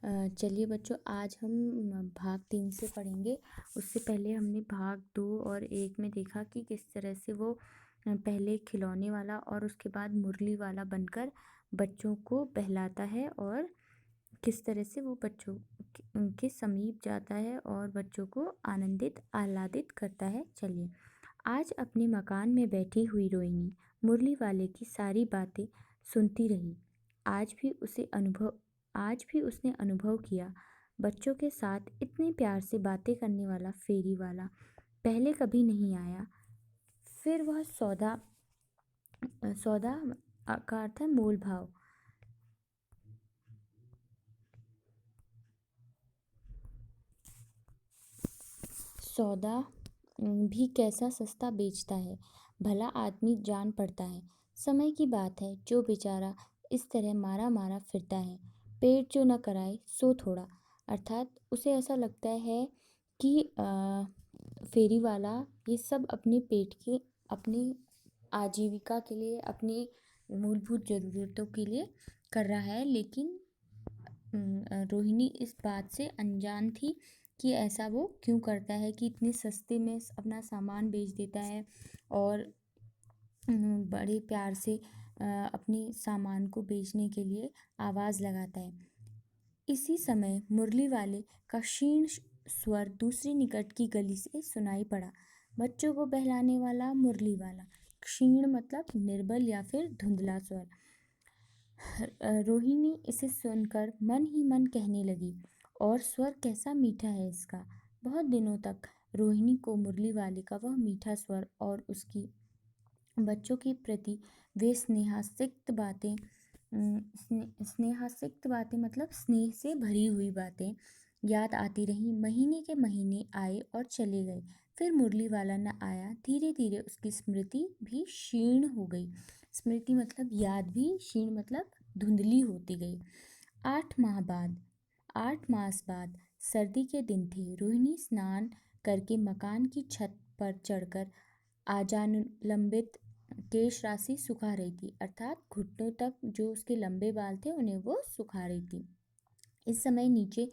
चलिए बच्चों, आज हम भाग 3 से पढ़ेंगे। उससे पहले हमने भाग 2 और 1 में देखा कि किस तरह से वो पहले खिलौने वाला और उसके बाद मुरली वाला बनकर बच्चों को बहलाता है और किस तरह से वो बच्चों के समीप जाता है और बच्चों को आनंदित आह्लादित करता है। चलिए, आज अपने मकान में बैठी हुई रोहिणी मुरली वाले की सारी बातें सुनती रही। आज भी उसे अनुभव आज भी उसने अनुभव किया, बच्चों के साथ इतने प्यार से बातें करने वाला फेरी वाला पहले कभी नहीं आया। फिर वह सौदा सौदा का अर्थ है मोल भाव। सौदा भी कैसा सस्ता बेचता है, भला आदमी जान पड़ता है। समय की बात है, जो बेचारा इस तरह मारा मारा फिरता है, पेट जो न कराए सो थोड़ा। अर्थात उसे ऐसा लगता है कि फेरी वाला ये सब अपने पेट के, अपनी आजीविका के लिए, अपनी मूलभूत ज़रूरतों के लिए कर रहा है, लेकिन रोहिणी इस बात से अनजान थी कि ऐसा वो क्यों करता है, कि इतने सस्ते में अपना सामान बेच देता है और बड़े प्यार से अपने सामान को बेचने के लिए आवाज़ लगाता है। इसी समय मुरली वाले का क्षीण स्वर दूसरी निकट की गली से सुनाई पड़ा। बच्चों को बहलाने वाला मुरली वाला। क्षीण मतलब निर्बल या फिर धुंधला स्वर। रोहिणी इसे सुनकर मन ही मन कहने लगी, और स्वर कैसा मीठा है इसका। बहुत दिनों तक रोहिणी को मुरली वाले का वह मीठा स्वर और उसकी बच्चों के प्रति वे स्नेहासिक्त बातें मतलब स्नेह से भरी हुई बातें याद आती रहीं। महीने के महीने आए और चले गए, फिर मुरली वाला न आया। धीरे धीरे उसकी स्मृति भी क्षीण हो गई। स्मृति मतलब याद भी, क्षीण मतलब धुंधली होती गई। 8 मास बाद सर्दी के दिन थे। रोहिणी स्नान करके मकान की छत पर चढ़कर आजानुलंबित केश राशि सुखा रही थी, अर्थात घुटनों तक जो उसके लंबे बाल थे उन्हें वो सुखा रही थी। इस समय नीचे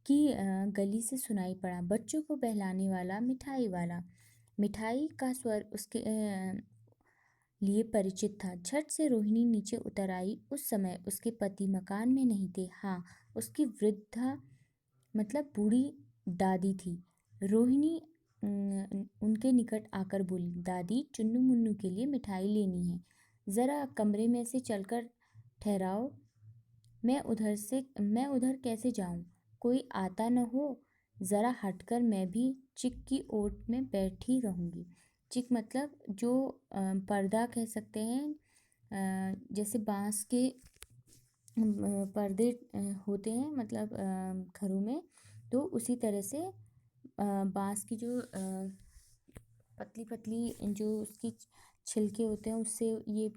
की गली से सुनाई पड़ा, बच्चों को बहलाने वाला मिठाई वाला। मिठाई का स्वर उसके लिए परिचित था। झट से रोहिणी नीचे उतर आई। उस समय उसके पति मकान में नहीं थे। हाँ, उसकी वृद्धा मतलब बूढ़ी दादी थी। रोहिणी उनके निकट आकर बोली, दादी, चुन्नू मुन्नू के लिए मिठाई लेनी है, ज़रा कमरे में से चलकर ठहराओ। मैं उधर कैसे जाऊं? कोई आता न हो? ज़रा हटकर मैं भी चिक की ओट में बैठी रहूंगी। चिक मतलब जो पर्दा कह सकते हैं, जैसे बांस के पर्दे होते हैं, मतलब घरों में, तो उसी तरह से बांस की जो पतली पतली जो उसकी छिलके होते हैं, उससे ये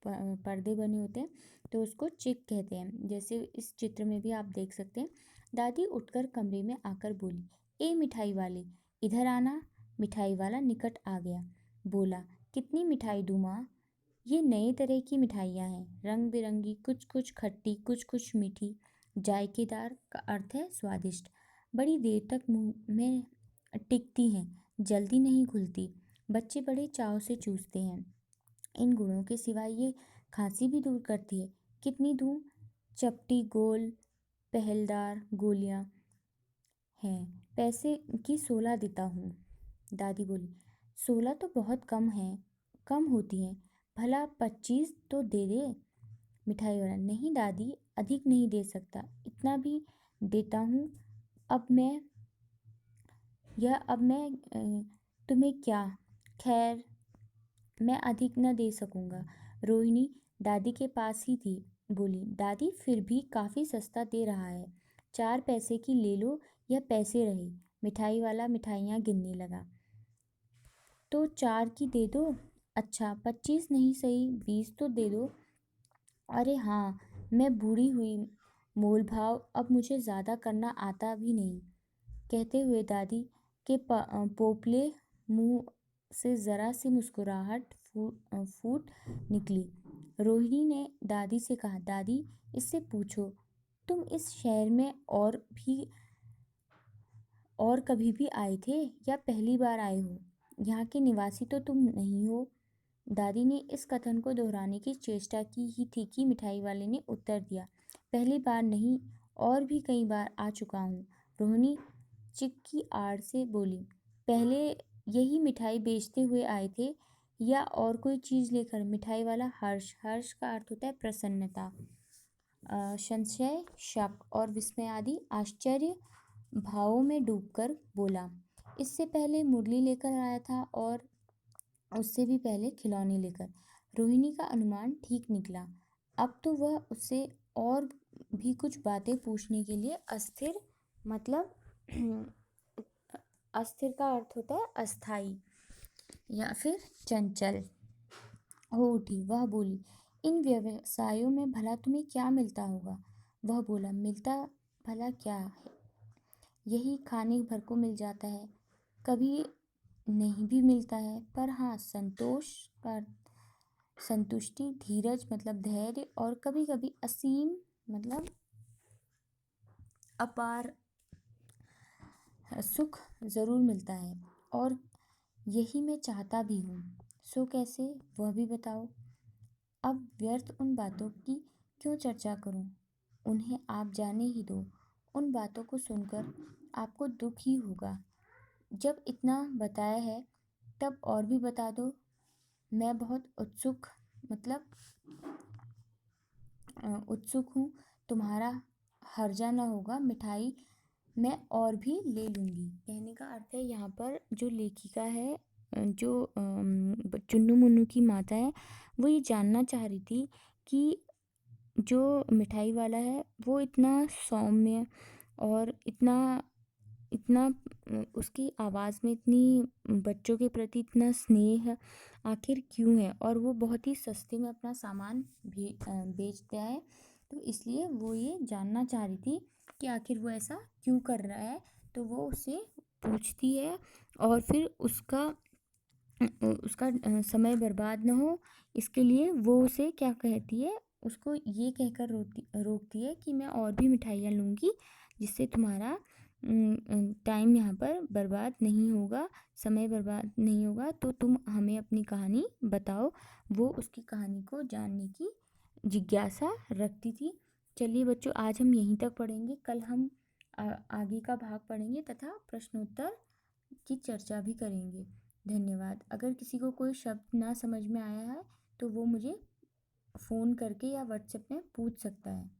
पर्दे बने होते हैं, तो उसको चिक कहते हैं। जैसे इस चित्र में भी आप देख सकते हैं। दादी उठकर कमरे में आकर बोली, ए मिठाई वाले, इधर आना। मिठाई वाला निकट आ गया, बोला, कितनी मिठाई दूँ माँ? ये नए तरह की मिठाइयाँ हैं, रंग बिरंगी, कुछ कुछ खट्टी, कुछ कुछ मीठी। जायकेदार का अर्थ है स्वादिष्ट। बड़ी देर तक मुंह में टिकती हैं, जल्दी नहीं घुलती। बच्चे बड़े चाव से चूसते हैं। इन गुणों के सिवाय ये खांसी भी दूर करती है। कितनी दूं? चपटी गोल पहलदार गोलियां हैं, पैसे की 16 देता हूँ। दादी बोली, 16 तो बहुत कम होती हैं, भला 25 तो दे दे। मिठाई वाला, नहीं दादी, अधिक नहीं दे सकता, इतना भी देता हूँ। अब मैं तुम्हें क्या, खैर, मैं अधिक न दे सकूँगा। रोहिणी दादी के पास ही थी, बोली, दादी फिर भी काफ़ी सस्ता दे रहा है, 4 पैसे की ले लो या पैसे रहे। मिठाई वाला मिठाइयाँ गिनने लगा। तो 4 की दे दो। अच्छा, 25 नहीं सही, 20 तो दे दो। अरे हाँ, मैं बूढ़ी हुई, मोल भाव अब मुझे ज़्यादा करना आता भी नहीं। कहते हुए दादी के पोपले मुंह से ज़रा सी मुस्कुराहट फूट निकली। रोहिणी ने दादी से कहा, दादी, इससे पूछो तुम इस शहर में और कभी भी आए थे या पहली बार आए हो? यहाँ के निवासी तो तुम नहीं हो। दादी ने इस कथन को दोहराने की चेष्टा की ही थी कि मिठाई वाले ने उत्तर दिया, पहली बार नहीं, और भी कई बार आ चुका हूँ। रोहिणी चिक की आड़ से बोली, पहले यही मिठाई बेचते हुए आए थे या और कोई चीज़ लेकर? मिठाई वाला हर्ष, हर्ष का अर्थ होता है प्रसन्नता, संशय, शक और विस्मय आदि आश्चर्य भावों में डूबकर बोला, इससे पहले मुरली लेकर आया था और उससे भी पहले खिलौने लेकर। रोहिणी का अनुमान ठीक निकला। अब तो वह उससे और भी कुछ बातें पूछने के लिए अस्थिर, मतलब अस्थिर का अर्थ होता है अस्थाई या फिर चंचल हो उठी। वह बोली, इन व्यवसायों में भला तुम्हें क्या मिलता होगा? वह बोला, मिलता भला क्या है, यही खाने भर को मिल जाता है, कभी नहीं भी मिलता है, पर हाँ संतोष का संतुष्टि, धीरज मतलब धैर्य, और कभी कभी असीम मतलब अपार सुख ज़रूर मिलता है, और यही मैं चाहता भी हूँ। सो कैसे, वह भी बताओ। अब व्यर्थ उन बातों की क्यों चर्चा करूं? उन्हें आप जाने ही दो। उन बातों को सुनकर आपको दुख ही होगा। जब इतना बताया है तब और भी बता दो। मैं बहुत उत्सुक हूँ, तुम्हारा हर्जा न होगा, मिठाई मैं और भी ले लूँगी। कहने का अर्थ है यहाँ पर जो लेखिका है, जो चुन्नू मुन्नू की माता है, वो ये जानना चाह रही थी कि जो मिठाई वाला है वो इतना सौम्य और इतना इतना उसकी आवाज़ में इतनी बच्चों के प्रति इतना स्नेह आखिर क्यों है, और वो बहुत ही सस्ते में अपना सामान भी बेचता है। तो इसलिए वो ये जानना चाह रही थी कि आखिर वो ऐसा क्यों कर रहा है। तो वो उससे पूछती है और फिर उसका उसका समय बर्बाद ना हो, इसके लिए वो उसे क्या कहती है, उसको ये कहकर रोकती है कि मैं और भी मिठाइयाँ लूँगी, जिससे तुम्हारा टाइम यहाँ पर बर्बाद नहीं होगा, समय बर्बाद नहीं होगा, तो तुम हमें अपनी कहानी बताओ। वो उसकी कहानी को जानने की जिज्ञासा रखती थी। चलिए बच्चों, आज हम यहीं तक पढ़ेंगे। कल हम आगे का भाग पढ़ेंगे तथा प्रश्नोत्तर की चर्चा भी करेंगे। धन्यवाद। अगर किसी को कोई शब्द ना समझ में आया है तो वो मुझे फ़ोन करके या व्हाट्सएप में पूछ सकता है।